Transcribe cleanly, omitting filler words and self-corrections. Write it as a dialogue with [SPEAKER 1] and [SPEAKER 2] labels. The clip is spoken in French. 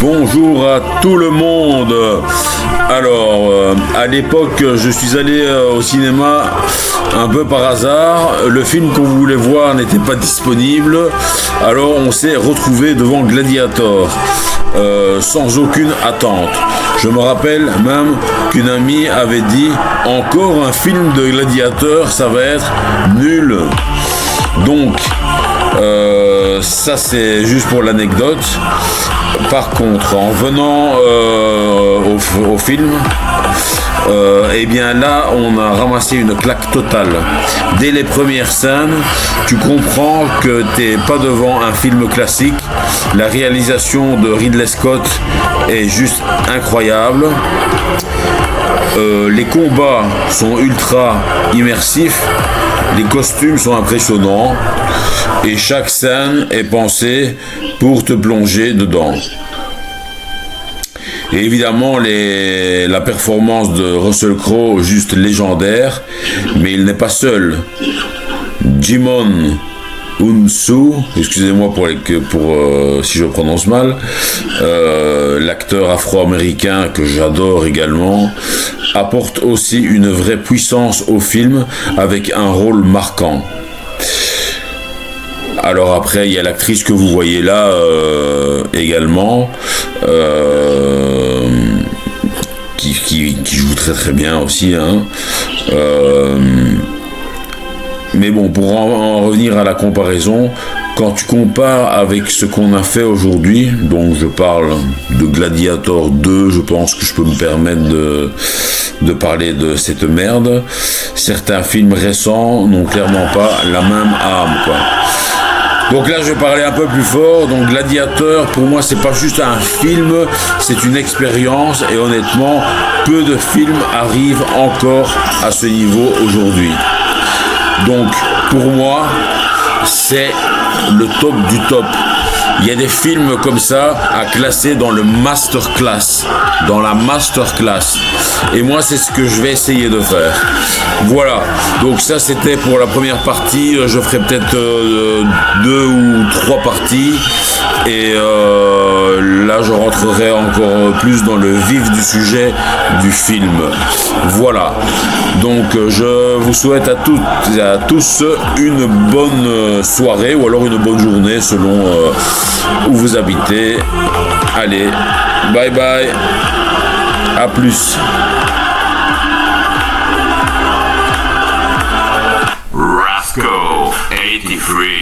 [SPEAKER 1] Bonjour à tout le monde. Alors, à l'époque, je suis allé au cinéma un peu par hasard. Le film qu'on voulait voir n'était pas disponible. Alors, on s'est retrouvé devant Gladiator, sans aucune attente. Je me rappelle même qu'une amie avait dit « Encore un film de Gladiator, ça va être nul ». Donc, ça c'est juste pour l'anecdote. Par contre, en venant au film, eh bien là, on a ramassé une claque totale. Dès les premières scènes, tu comprends que t'es pas devant un film classique. La réalisation de Ridley Scott est juste incroyable. Les combats sont ultra immersifs. Les costumes sont impressionnants. Et chaque scène est pensée pour te plonger dedans. Et évidemment, la performance de Russell Crowe, juste légendaire, mais il n'est pas seul. Djimon Hounsou, excusez-moi pour si je prononce mal, l'acteur afro-américain que j'adore également, apporte aussi une vraie puissance au film avec un rôle marquant. Alors après, il y a l'actrice que vous voyez là également, qui joue très très bien aussi. Mais bon, pour en revenir à la comparaison, quand tu compares avec ce qu'on a fait aujourd'hui, donc je parle de Gladiator 2, je pense que je peux me permettre de parler de cette merde. Certains films récents n'ont clairement pas la même âme, quoi. Donc là, je vais parler un peu plus fort. Donc Gladiator, pour moi, c'est pas juste un film, c'est une expérience. Et honnêtement, peu de films arrivent encore à ce niveau aujourd'hui. Donc, pour moi, c'est le top du top. Il y a des films comme ça à classer dans le masterclass, dans la masterclass. Et moi, c'est ce que je vais essayer de faire. Voilà. Donc ça, c'était pour la première partie. Je ferai peut-être 2 ou 3 parties. Et là, je rentrerai encore plus dans le vif du sujet du film. Voilà. Donc, je vous souhaite à toutes et à tous une bonne soirée ou alors une bonne journée selon où vous habitez. Allez, bye bye. À plus.
[SPEAKER 2] Rasco 83.